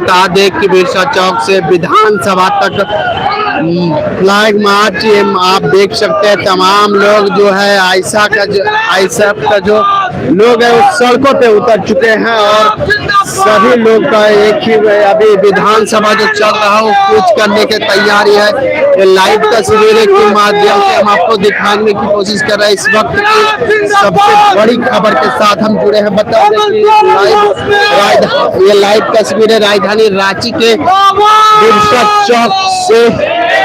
बता दें कि बिरसा चौक से विधानसभा तक फ्लैग मार्च आप देख सकते हैं। तमाम लोग जो है आईएसएफ का जो लोग है उस सड़कों पे उतर चुके हैं और सभी लोग का एक ही अभी विधानसभा जो चल रहा है वो कूच करने की तैयारी है। ये लाइव तस्वीरें के माध्यम से हम आपको दिखाने की कोशिश कर रहे हैं। इस वक्त की सबसे बड़ी खबर के साथ हम जुड़े हैं। बता दें कि ये लाइव तस्वीरें राजधानी रांची के बिरसा चौक से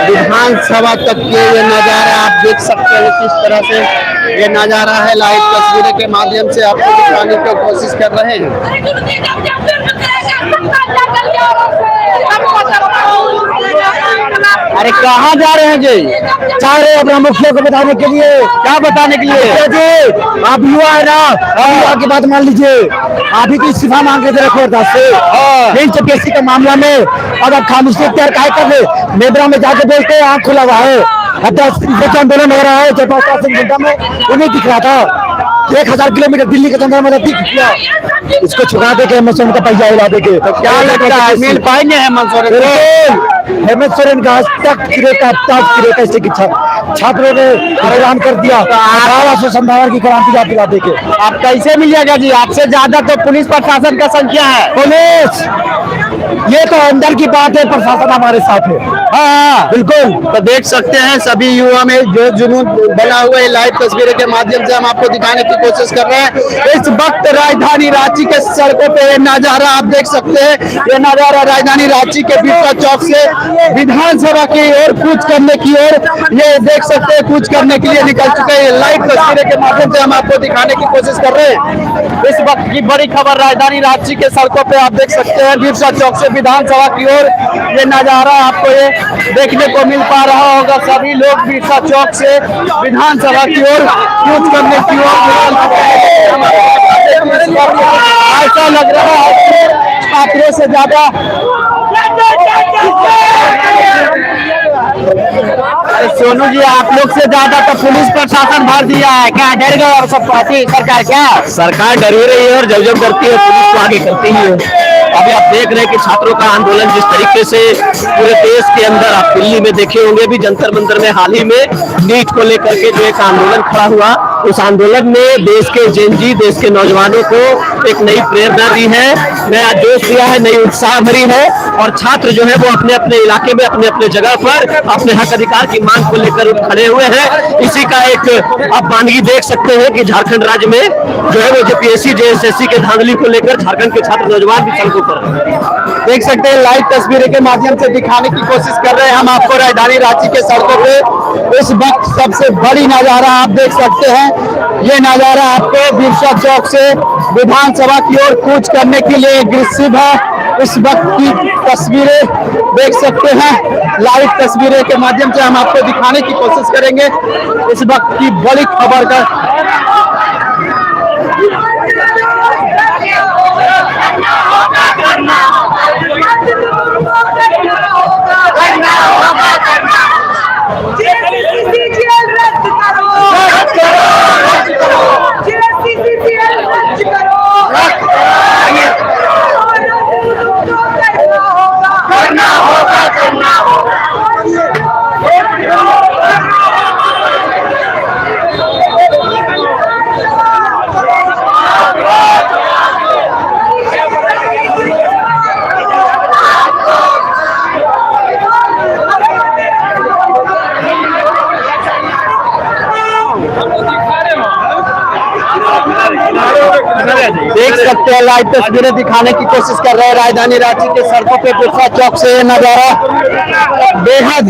विधानसभा तक के ये नजारा आप देख सकते हैं किस तरह से ये नजारा है। लाइव तस्वीरें के माध्यम से आपको दिखाने की कोशिश कर रहे हैं। अरे कहाँ जा रहे हैं जी? जा रहे हैं अपना मुखिया को बताने के लिए। क्या बताने के लिए? जी आप युवा है ना, युवा की बात मान लीजिए। आप ही तो इस्तीफा मांगे थे रखोरदास से चपकेसी का मामला में, और अब खामोशी इख्तियार काहे कर ले। नेबरा में जाके बोलते हैं आँख खुला हुआ है। आंदोलन हो रहा है 4-5 घंटा में, वो नहीं दिख रहा था। 1000 किलोमीटर दिल्ली के अंदर में दिख गया। इसको छुड़ा दे के हेमंत सोरेन का पैसा हिला दे के। तो क्या लगता है मिल पाएंगे हेमंत सोरेन? हेमंत सोरेन का आज तक कैसे की छात्रों ने हैरान कर दिया। संधारण की क्रांति याद दिला दे के। आप कैसे मिलिएगा जी? आपसे ज्यादा तो पुलिस प्रशासन का संख्या है। पुलिस ये तो अंदर की बात है, प्रशासन हमारे साथ है। हाँ बिल्कुल। तो देख सकते हैं सभी युवा में जो जुनून बना हुआ है। लाइव तस्वीरों के माध्यम से हम आपको दिखाने की कोशिश कर रहे हैं। इस वक्त राजधानी रांची के सड़कों पे ये नजारा आप देख सकते हैं। ये नजारा राजधानी रांची के बिरसा चौक से विधानसभा की ओर कूच करने की ओर ये देख सकते हैं, कूच करने के लिए निकल चुके हैं। लाइव तस्वीरों के माध्यम से हम आपको दिखाने की कोशिश कर रहे हैं। इस वक्त की बड़ी खबर राजधानी रांची के सड़कों पे आप देख सकते हैं। बिरसा चौक से विधानसभा की ओर ये नजारा आपको ये देखने को मिल पा रहा होगा। सभी लोग बिरसा चौक से विधानसभा की ओर कूच करने की ओर ऐसा लग रहा है छात्रों से ज्यादा सोनू जी आप लोग से ज्यादा तो पुलिस प्रशासन भर दिया है। क्या डर गए और सब पार्टी सरकार? क्या सरकार डर ही रही है और जब करती है पुलिस तो आगे करती ही है। अभी आप देख रहे हैं कि छात्रों का आंदोलन जिस तरीके से पूरे देश के अंदर, आप दिल्ली में देखे होंगे भी जंतर मंतर में हाल ही में नीट को लेकर के जो एक आंदोलन खड़ा हुआ, उस आंदोलन ने देश के जेनजी, देश के नौजवानों को एक नई प्रेरणा दी है, नया जोश दिया है, नई उत्साह भरी है। और छात्र जो है वो अपने अपने इलाके में अपने अपने जगह पर अपने हक अधिकार की मांग को लेकर खड़े हुए हैं। इसी का एक आप बानगी देख सकते हैं कि झारखंड राज्य में जो है वो जेपीएससी जेएसएससी के धांधली को लेकर झारखंड के छात्र नौजवान भी सड़कों पर देख सकते हैं। लाइव तस्वीरें के माध्यम से दिखाने की कोशिश कर रहे हैं हम आपको राजधानी रांची के सड़कों पे। इस वक्त सबसे बड़ी नजारा आप देख सकते हैं। ये नजारा आपको बिरसा चौक से विधानसभा की ओर कूच करने के लिए अग्रेसिव है। इस वक्त की तस्वीरें देख सकते हैं। लाइव तस्वीरें के माध्यम से हम आपको दिखाने की कोशिश करेंगे इस वक्त की बड़ी खबर का। देख सकते हैं लाइव तस्वीरें दिखाने की कोशिश कर रहे हैं राजधानी रांची के सड़कों पे बिरसा चौक से ये नजारा बेहद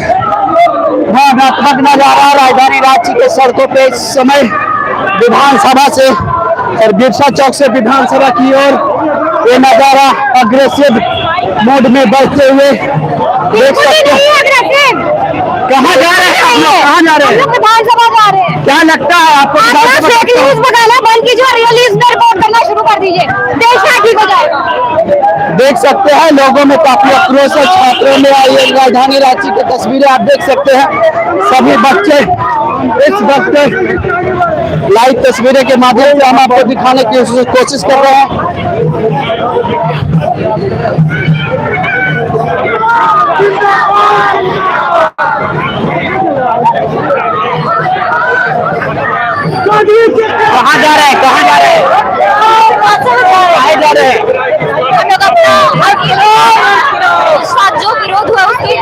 भावनात्मक नजारा राजधानी रांची के सड़कों पे इस समय विधानसभा से और बिरसा चौक से विधानसभा की ओर ये नजारा अग्रेसिव मोड में बढ़ते हुए देख सकते हैं। कहाँ जा रहे हैं? कहाँ जा रहे हैं? विधानसभा जा रहे हैं। क्या लगता है आपको? फेक न्यूज बताना बंद कीजिए और रियल न्यूज रिपोर्ट करना शुरू कर दीजिए, देश का ठीक हो जाएगा। देख सकते हैं लोगों में काफी आक्रोश है। छात्रों में आई है। राजधानी रांची की तस्वीरें आप देख सकते हैं। सभी बच्चे इस वक्त लाइव तस्वीरें के माध्यम से हम आपको दिखाने की कोशिश कर रहे हैं। कहाँ जा रहे हैं, कहाँ जा रहे हैं, कहाँ जा रहे हैं? हम लोग अपना साथ जो विरोध हुआ उसके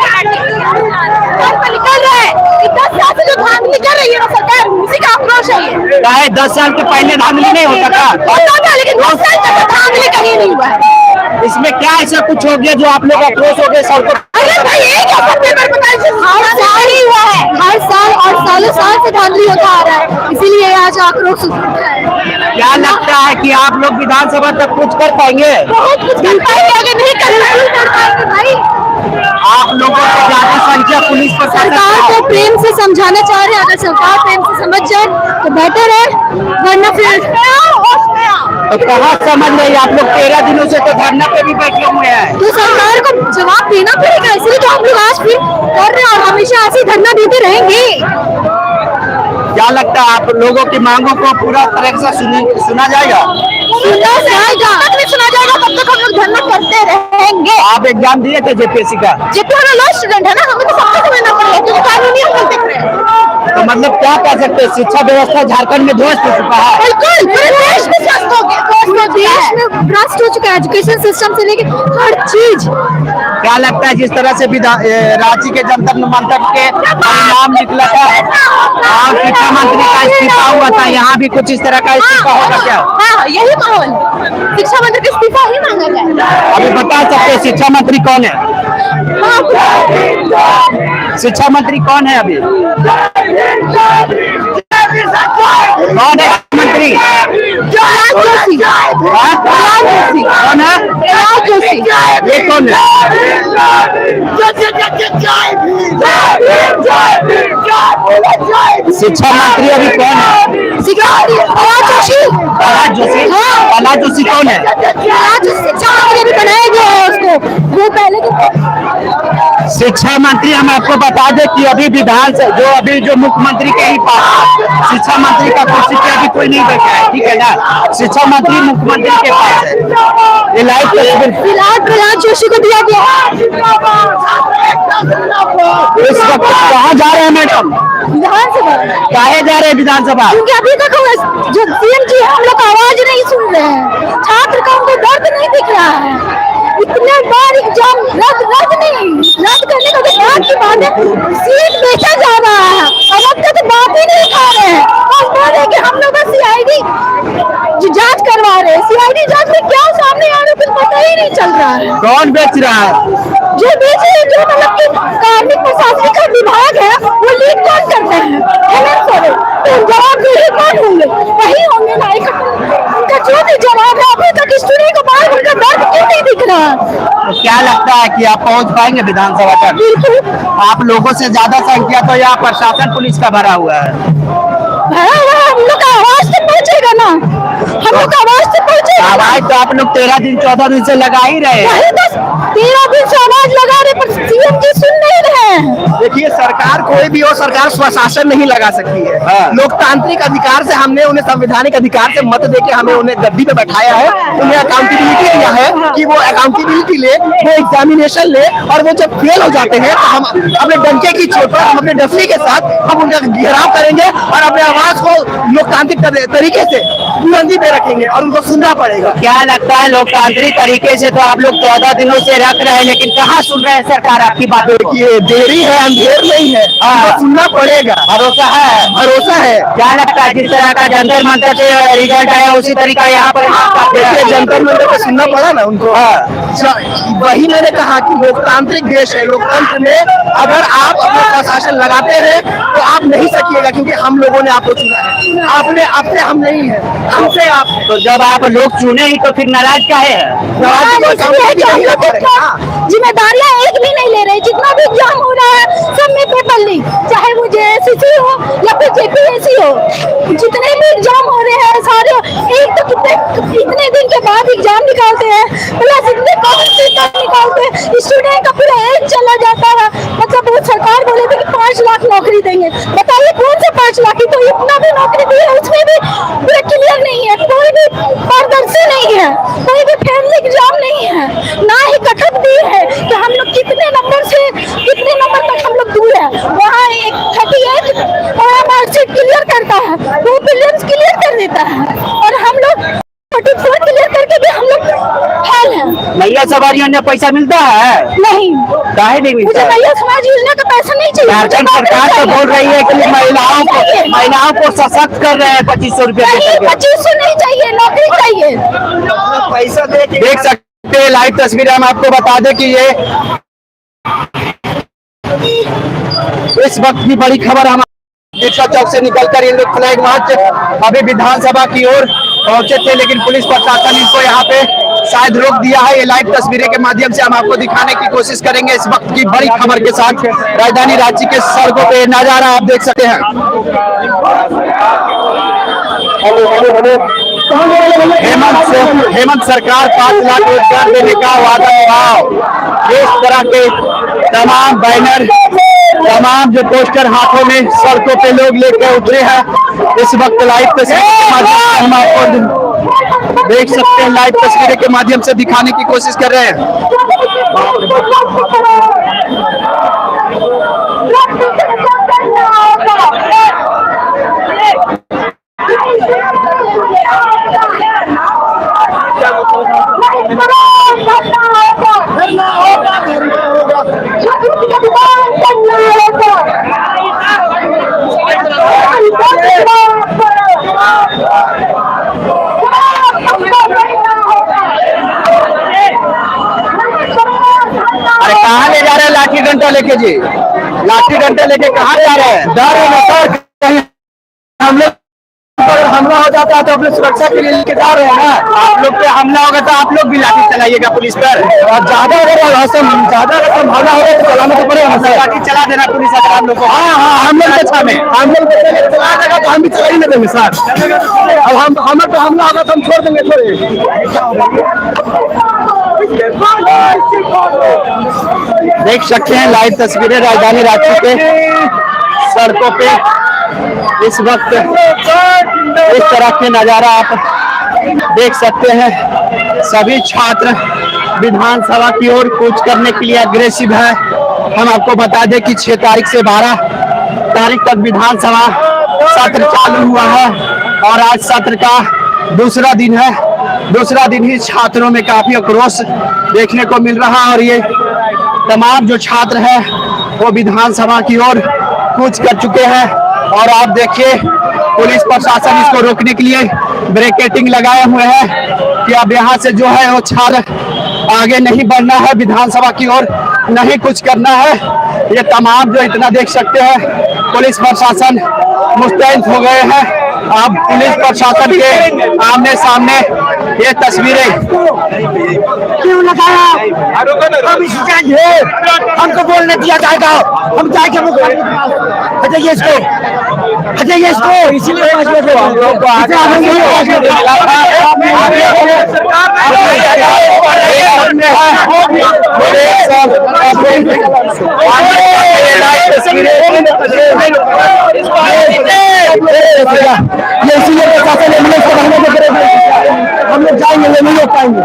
निकल रहे हैं। 10 साल से जो धांधली कर रही है ना सरकार, उसी का आक्रोश है ये। चाहे 10 साल के पहले धांधली नहीं होता था, होता था, लेकिन 10 साल तक धांधली कहीं नहीं हुआ है। इसमें क्या ऐसा कुछ हो गया जो आप लोग आक्रोश हो गए सड़कों? अरे भाई ये क्या पेपर बताइए, हर साल ही हुआ है, हर साल और सालों साल से धांधली होता आ रहा है, इसीलिए आज आक्रोश उठा है। क्या लगता है कि आप लोग विधानसभा तक कुछ कर पाएंगे? बहुत कुछ कर पाएंगे, अगर नहीं कर पाएंगे भाई। आप लोगों से ज्यादा संख्या पुलिस प्रशासन सरकार को प्रेम से समझाना चाह रहे हैं, अगर सरकार प्रेम से समझ जाए तो बेटर है, वरना फिर तो कहाँ समझ रही आप लोग? 13 दिनों से तो धरना पे भी बैठे हुए हैं। तो सरकार को जवाब देना पड़ेगा, इसलिए तो हम लोग आज फिर कर रहे हैं और हमेशा ऐसे ही धरना देते रहेंगे। क्या लगता है आप लोगों की मांगों को पूरा तरह से सुना जाएगा? सुना जाएगा, तब तक नहीं सुना जाएगा तब तक हम लोग धरना करते रहेंगे। आप एग्जाम दिए थे जेपीएससी का? जितना हम लॉ स्टूडेंट है ना, हमें तो सबको समझना पड़ेगा क्योंकि कानूनी हम लोग देख रहे हैं। तो मतलब क्या कह सकते हैं, शिक्षा व्यवस्था झारखंड में ध्वस्त हो चुका है? बिल्कुल, पूरे देश में ध्वस्त हो गया, देश में भ्रष्ट हो चुका है, एजुकेशन सिस्टम से लेके हर चीज। क्या लगता है जिस तरह से रांची के जनता मंतव्य के परिणाम निकला था और शिक्षा मंत्री का इस्तीफा हुआ था, यहाँ भी कुछ इस तरह का इस्तीफा होगा क्या? हाँ, यही माहौल, शिक्षा मंत्री का इस्तीफा ही मांगा जाए। अभी बता सकते हैं शिक्षा मंत्री कौन है? शिक्षा मंत्री कौन है अभी? कौन है मंत्री? कौन है? ये कौन है? शिक्षा मंत्री अभी कौन है? प्रहलाद जोशी। प्रहलाद जोशी कौन है? शिक्षा मंत्री भी बनाया गया है उसको, वो पहले शिक्षा मंत्री हम आपको बता दें कि अभी जो मुख्यमंत्री के ही पास शिक्षा मंत्री का कुर्सी पे अभी कोई नहीं बैठा है, ठीक है ना? शिक्षा मंत्री मुख्यमंत्री के पास है। ये लाइव तस्वीर प्रहलाद जोशी को दिया गया। इस वक्त कहाँ जा रहे हैं मैडम? विधानसभा काहे जा रहे हैं विधानसभा? क्योंकि अभी तक जो सीएम जी है, हम लोग आवाज नहीं सुन रहे हैं, छात्र का उनको दर्द नहीं दिख रहा है। इतने बार एग्जाम रद्द करने का तो बात की बात है, सीट बेचा जा रहा है, अब तक तो बात ही नहीं खा रहे हैं। बस बोल रहे कि हम लोग सीआईडी जांच करवा रहे हैं, सीआईडी जांच में क्या सामने आ रहा है कुछ पता ही नहीं चल रहा है। कौन बेच रहा है? जो बेच रहे हैं, जो मतलब कि कार्मिक प्रशासनिक का विभाग है, वो लीड कौन करते हैं? हेमंत सोरेन। तो जवाबदेही कौन होंगे? वही होंगे ना। उनका जो भी जवाब है, अभी तक स्टूडेंट को बाहर उनका दर्द क्यों नहीं दिख रहा? तो क्या लगता है कि आप पहुंच पाएंगे विधानसभा तक? बिल्कुल आप लोगों से ज्यादा संख्या तो यहाँ प्रशासन पुलिस का भरा हुआ है। भरा हुआ है, हम लोग का आवाज तक पहुंचेगा ना, हम लोग का आवाज तक पहुंचेगा। आवाज तो आप लोग 13 दिन 14 दिन से लगा ही रहे हैं। वही बस 13 दिन से आवाज लगा रहे, पर सीएम जी सुन नहीं रहे हैं। देखिए, सरकार कोई भी हो, सरकार स्वशासन नहीं लगा सकती है। लोकतांत्रिक अधिकार से हमने उन्हें, संवैधानिक अधिकार से मत देके हमें उन्हें गद्दी पे बैठाया है, उन्हें अकाउंटेबिलिटी दिया है कि वो अकाउंटेबिलिटी ले, वो एग्जामिनेशन ले, और वो जब फेल हो जाते हैं तो हम अपने डंके की चोट पर, हम अपने डफली के साथ हम उनका घेराव करेंगे और अपने आवाज को लोकतांत्रिक तरीके से बुलंदी पे रखेंगे और उनको सुनना पड़ेगा। क्या लगता है लोकतांत्रिक तरीके से तो आप लोग 14 दिनों से रख रहे हैं, लेकिन कहाँ सुन रहे हैं सरकार आपकी बातों को? ये देरी है, अंधेर नहीं है, हमको सुनना पड़ेगा। भरोसा है? भरोसा है। क्या लगता है जिस तरह का जंतर मंतर से रिजल्ट आया उसी तरीका यहाँ पर देखिए, जंतर मंतर को सुनना पड़ा ना उनको। वही मैंने कहा कि लोकतांत्रिक देश है, लोकतंत्र में अगर आप अपना प्रशासन लगाते हैं तो आप नहीं सकिएगा, क्योंकि हम लोगों ने आपको चुना है, आपने अपने हम नहीं है, हमसे आप। तो जब आप लोग चुने ही तो फिर नाराज क्या है? जिम्मेदारियां एक भी नहीं ले रहे, जितना भी एग्जाम हो रहा है सब में पेपर लीक, चाहे वो जेएसएससी हो या फिर जेपीएससी हो, जितने भी एग्जाम हो रहे हैं सारे एक तो कितने दिन के बाद एग्जाम निकालते हैं, प्लस इतने निकालते हैं, स्टूडेंट का पूरा एज चला जाता है। मतलब वो सरकार बोले थे कि 5 लाख नौकरी देंगे, बताइए कौन सा 5 लाख? तो इतना भी नौकरी दी है, उसमें भी पूरा क्लियर नहीं है, कोई भी पारदर्शी नहीं है, कोई भी फैमिली एग्जाम नहीं है, ना ही कटअप दी है कि हम लोग कितने नंबर से सवारियों ने पैसा मिलता है? नहीं, काहे नहीं मुझे मिलता? मैया समाज योजना का पैसा नहीं चाहिए। झारखंड सरकार तो बोल रही है कि महिलाओं को सशक्त कर रहे हैं 2500 रुपये नहीं, 2500 नहीं चाहिए, नौकरी चाहिए। पैसा देख सकते हैं लाइव तस्वीरें। हम आपको बता दें कि ये इस वक्त की बड़ी खबर हम दीक्षा चौक से निकलकर ये लोग फ्लैग मार्च अभी विधानसभा की ओर पहुंचे थे, लेकिन पुलिस प्रशासन इनको यहाँ पे शायद रोक दिया है। ये लाइव तस्वीरें के माध्यम से हम आपको दिखाने की कोशिश करेंगे इस वक्त की बड़ी खबर के साथ। राजधानी रांची के सड़कों पे नजारा आप देख सकते हैं। हेमंत सरकार 5 लाख रोजगार देने का वादा निभाओ। इस तरह के तमाम बैनर, तमाम जो पोस्टर हाथों में सड़कों पे लोग लेकर उतरे हैं इस वक्त लाइव तस्वीर के माध्यम से हम आपको देख सकते हैं। लाइव तस्वीरें के माध्यम से दिखाने की कोशिश कर रहे हैं। अरे कहाँ ले जा रहे हैं लाठी डंडा लेके जी? लाठी डंडा लेके कहाँ जा रहे हैं? डर है सर, कहीं हम लोग पर हमला हो जाता है तो अपने सुरक्षा के लिए लेके जा रहे हैं ना। आप लोग पे हमला होगा तो आप लोग भी लाठी चलाइएगा पुलिस पर। और ज्यादा अगर हमला होगा तो चलाना तो पड़ेगा सर। लाठी चला देना पुलिस अगर हम लोग को। हाँ, हम लोग अच्छा में हम लोग चला देगा तो हम भी चला ही नहीं देंगे सर। अब हम पे हमला होगा तो हम छोड़ देंगे थोड़े। देख सकते हैं लाइव तस्वीरें राजधानी रांची के सड़कों पे इस वक्त इस तरह के नजारा आप देख सकते हैं। सभी छात्र विधानसभा की ओर कूच करने के लिए अग्रेसिव है। हम आपको बता दें कि 6 तारीख से 12 तारीख तक विधानसभा सत्र चालू हुआ है और आज सत्र का दूसरा दिन है। दूसरा दिन ही छात्रों में काफी आक्रोश देखने को मिल रहा है और ये तमाम जो छात्र हैं वो विधानसभा की ओर कूच कर चुके हैं। और आप देखिए पुलिस प्रशासन इसको रोकने के लिए बैरिकेडिंग लगाए हुए हैं कि अब यहाँ से जो है वो छात्र आगे नहीं बढ़ना है, विधानसभा की ओर नहीं कुछ करना है। ये तमाम जो इतना देख सकते हैं पुलिस प्रशासन मुस्तैद हो गए हैं। अब पुलिस प्रशासन के आमने सामने ये तस्वीरें क्यों लगाया? हम इसी चाहिए, हमको बोलने दिया जाएगा, हम जाएंगे हटाइए इसको, हटाइए इसको। इसीलिए ये इसीलिए प्रशासन एम्बुलेंस को बढ़ाने के लिए हम लोग जाएंगे, ये नहीं हो पाएंगे।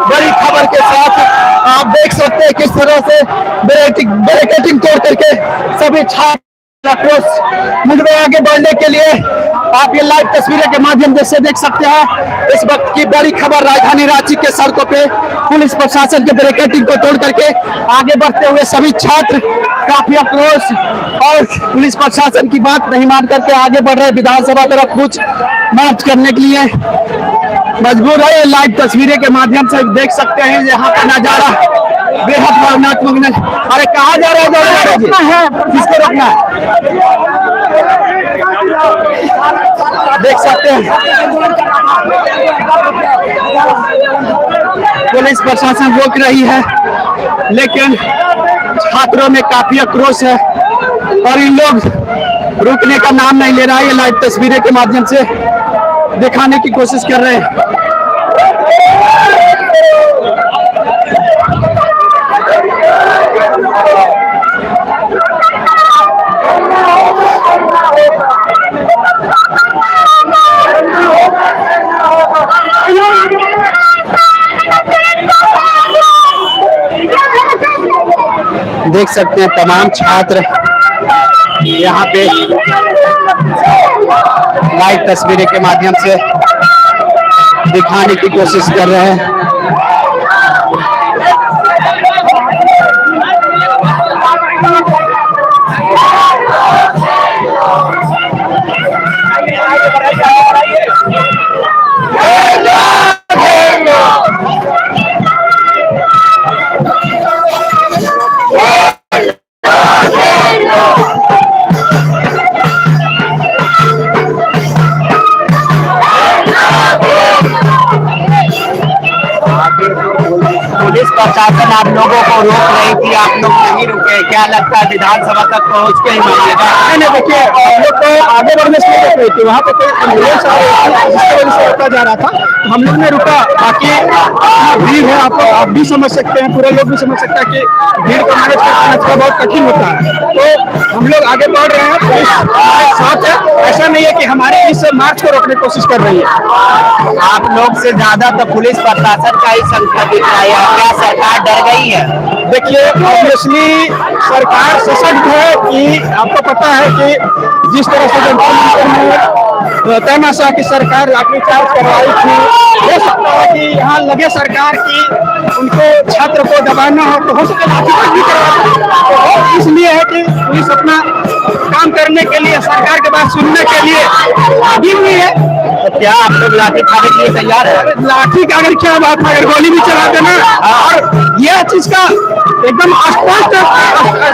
बड़ी खबर के साथ आप देख सकते हैं किस तरह से बैरिकेडिंग तोड़ करके सभी छात्र मुझे आगे बढ़ने के लिए आप ये लाइव तस्वीरें के माध्यम से देख सकते हैं। इस वक्त की बड़ी खबर राजधानी रांची के सड़कों पे पुलिस प्रशासन के बैरिकेडिंग को तोड़ करके आगे बढ़ते हुए सभी छात्र काफी आक्रोश और पुलिस प्रशासन की बात नहीं मान करके आगे बढ़ रहे विधानसभा तरफ कुछ मार्च करने के लिए मजबूर है। लाइव तस्वीरें के माध्यम से देख सकते हैं यहाँ का नजारा बेहद भावनात्मक। अरे कहाँ जा रहे हैं? किसको रोकना है? देख सकते हैं पुलिस प्रशासन रोक रही है लेकिन छात्रों में काफी आक्रोश है और इन लोग रुकने का नाम नहीं ले रहा है। ये लाइव तस्वीरें के माध्यम से दिखाने की कोशिश कर रहे हैं। देख सकते हैं तमाम छात्र यहाँ पे लाइव तस्वीरें के माध्यम से दिखाने की कोशिश कर रहे हैं। पुलिस प्रशासन आप लोगों को रोक रही थी, आप लोग नहीं रुके, क्या लगता है विधानसभा तक पहुंच के ही मांगेगा? नहीं देखिए, हम लोग को आगे बढ़ने से रोक रही थी, वहाँ पे कोई एम्बुलेंस आ रही थी जिसकी वजह से रोका जा रहा था, तो हम लोग ने रुका। बाकी भीड़ है, आप भी समझ सकते हैं, पूरे लोग भी समझ सकते हैं कि भीड़ को मैनेज करना थोड़ा बहुत कठिन होता है, तो हम लोग आगे बढ़ रहे हैं, पुलिस हमारे साथ है। ऐसा नहीं है कि हमारे इस मार्च को रोकने की कोशिश कर रही है। आप लोग से ज्यादा तो पुलिस प्रशासन का ही संख्या दिख रहा है, क्या सरकार डर गई है? देखिए, ऑब्वियसली सरकार सशक्त है कि आपको पता है कि जिस तरह से जनता तैमाशा की सरकार लाठीचार्ज करवाई थी, हो सकता है कि यहाँ लगे सरकार की उनको छात्र को दबाना हो तो हो सकता है लाठीचार्ज भी करवाना, तो इसलिए है कि पुलिस अपना काम करने के लिए, सरकार के बात सुनने के लिए लगी हुई है। तो क्या आप लोग लाठी खाने के लिए तैयार है? लाठी का अगर क्या बात है, अगर गोली भी चला देना और यह चीज का एकदम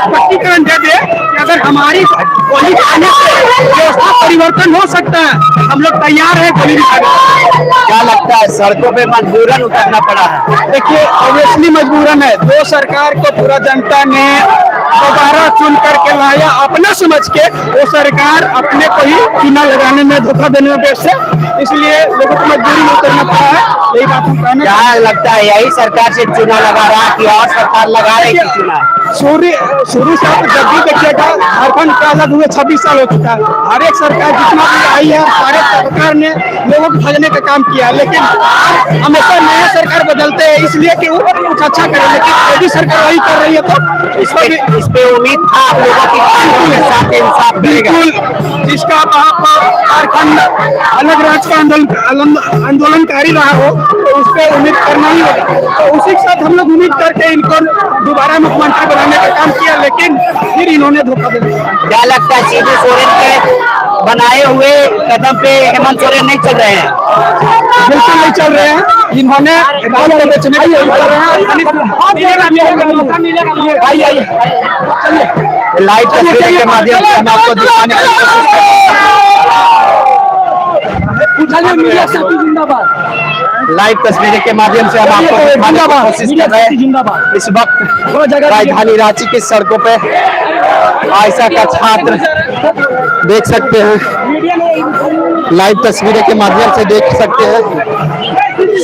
स्पष्टीकरण दे दे कि अगर हमारी गोली खाने से व्यवस्था परिवर्तन हो सकता है, हम लोग तैयार हैं गोली भी खाने। क्या लगता है सड़कों पे मजबूरन उतरना पड़ा है? देखिए, ऑब्वियसली मजबूरन है, जो सरकार को पूरा जनता ने दोबारा चुन करके लाया अपना समझ के, वो सरकार अपने को ही चुना लगाने में, धोखा देने में व्यस्त है, इसलिए लोगों को मजबूरी में उतरना पड़ा है। यही बात हम कहना। क्या लगता है यही सरकार से चुना लगा रहा है कि और सरकार लगा रही थी चुना? शुरू से आप जब भी देखिएगा, झारखंड का आजाद हुए 26 साल हो चुका है, हर एक सरकार जितना भी आई है, सारे सरकार ने लोगों को भजने का काम किया, लेकिन हमेशा नया सरकार बदलते हैं इसलिए कि वो कुछ अच्छा करे, लेकिन यदि सरकार वही कर रही है तो इस पे उम्मीद था आप लोगों की साथ इंसाफ करेगा। बिल्कुल, जिसका झारखंड अलग राज्य का आंदोलनकारी रहा हो तो उस पर उम्मीद करना ही होगा, तो उसी के साथ हम लोग उम्मीद करके इनको दोबारा मुख्यमंत्री बनाने का काम किया, लेकिन फिर इन्होंने धोखा दे दिया। क्या लगता है शिबू सोरेन के बनाए हुए कदम पे हेमंत सोरेन नहीं चल रहे हैं? बिल्कुल नहीं चल रहे हैं, इन्होंने राज्य को बेचने की कोशिश कर रहे हैं। लाइव तस्वीर के माध्यम से हम आपको दिखाने की कोशिश कर रहे हैं। लाइव तस्वीरें के माध्यम से हम आपको दिखाने की कोशिश कर रहे हैं। इस वक्त राजधानी रांची की सड़कों पे आयशा का छात्र देख सकते हैं, लाइव तस्वीरें के माध्यम से देख सकते हैं,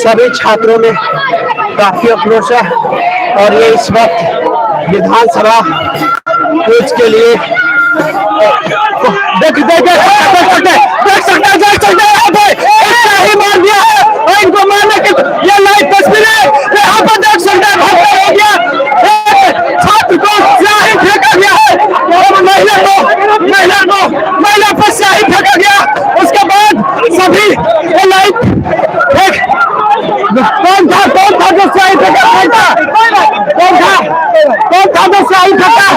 सभी छात्रों में काफी आक्रोश है और ये इस वक्त विधानसभा कूच के लिए देख सकते हैं मार दिया है और इनको मारने के ये लाइव तस्वीरें यहाँ पर देख सकते हैं, हो गया छात्र को स्याही फेंका गया है और महिला पर स्याही फेंका गया, उसके बाद सभी लाइव कौन था जो स्याही फेंका जो स्याही फेंका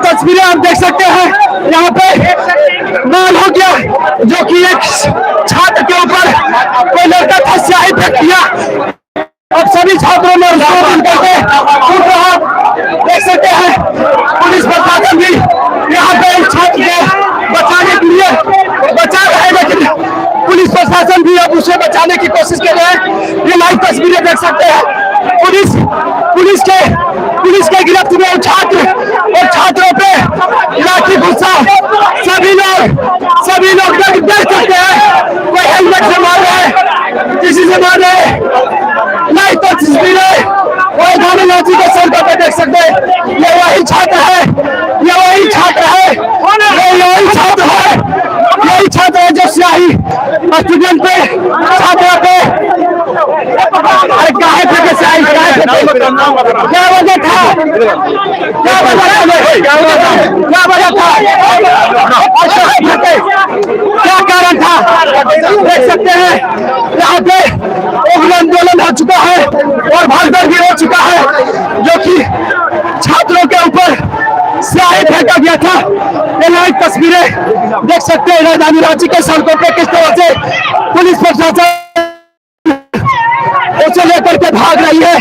तस्वीरें आप देख सकते हैं, यहाँ पे माल हो गया जो कि एक छात्र के ऊपर कोई लड़का था, स्याही फेंक दिया। अब सभी छात्रों ने देख सकते हैं, पुलिस प्रशासन भी यहाँ पे इस छात्र को बचाने के लिए बचा रहे हैं, लेकिन पुलिस प्रशासन भी अब उसे बचाने की कोशिश कर रहे हैं। ये लाइव तस्वीरें देख सकते हैं, पुलिस के गिरफ्त में छात्र और छात्रों पे लाठी गुस्सा, सभी लोग देख सकते हैं, कोई हेलमेट से मार रहे हैं, किसी से मार रहे हैं। लाइव तस्वीरें राजधानी रांची के सड़कों पे देख सकते हैं, ये वही छात्र है जो स्याही स्टूडेंट पे छात्रों पे, अरे काहे फेंके स्याही, क्या वजह था? क्या वजह था? क्या कारण था? देख सकते हैं यहाँ पे उग्र आंदोलन हो चुका है और भागदौड़ भी हो चुका है, जो कि छात्रों के ऊपर स्याही फेंका गया था। ये लाइव तस्वीरें देख सकते हैं राजधानी रांची के सड़कों पे किस तरह से पुलिस प्रशासन उसे लेकर के भाग रही है,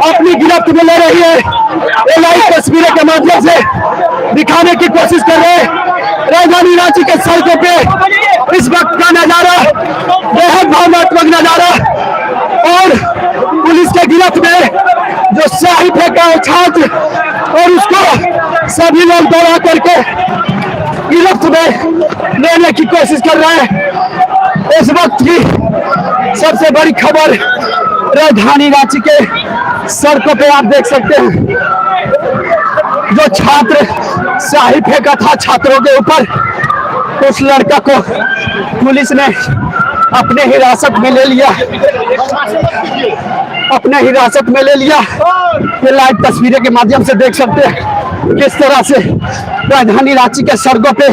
अपनी गिरफ्त में ले रही है। ये लाइव तस्वीरें के माध्यम से दिखाने की कोशिश कर रहे हैं राजधानी रांची के सड़कों पे इस वक्त का नजारा बेहद भावनात्मक नजारा, और पुलिस के गिरफ्त में जो स्याही फेंका है छात्र और उसको सभी लोग दौड़ा करके गिरफ्त में लेने की कोशिश कर रहे हैं। इस वक्त की सबसे बड़ी खबर राजधानी रांची के सड़कों पे आप देख सकते हैं, जो छात्र स्याही फेंका था छात्रों के ऊपर, उस लड़का को पुलिस ने अपने हिरासत में ले लिया, अपने हिरासत में ले लिया। ये लाइव तस्वीरें के माध्यम से देख सकते हैं किस तरह से राजधानी रांची के सड़कों पे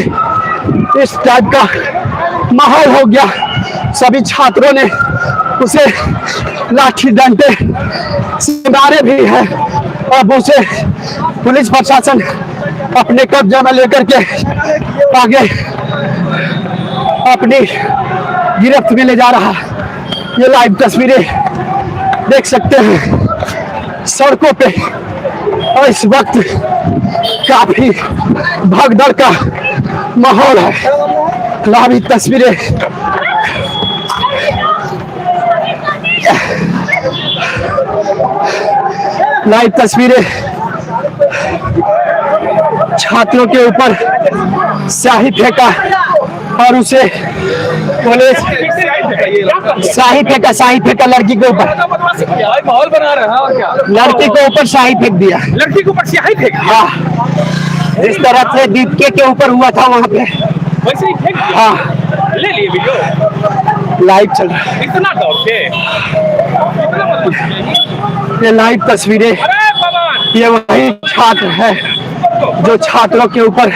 इस टाइप का माहौल हो गया। सभी छात्रों ने उसे लाठी डंडे से मारे भी है, अब उसे पुलिस प्रशासन अपने कब्जे में लेकर के आगे अपनी गिरफ्त में ले जा रहा। ये लाइव तस्वीरें देख सकते हैं सड़कों पे, और इस वक्त काफी भगदड़ का माहौल है। लाइव तस्वीरें छात्रों के ऊपर स्याही फेंका और उसे पुलिस स्याही फेंका लड़की के ऊपर, माहौल बना रहा है और क्या? लड़की के ऊपर स्याही फेंक दिया। लड़की के ऊपर स्याही फेंक दिया? हाँ, जिस तरह से दीपके के ऊपर हुआ था वहां पे, वैसे ही फेंक दिया? हाँ, ले लिए वीडियो, लाइव चल रहा है। इतना दौड़ के ये लाइव तस्वीरें, अरे भगवान! ये वही छात्र है जो छात्रों के ऊपर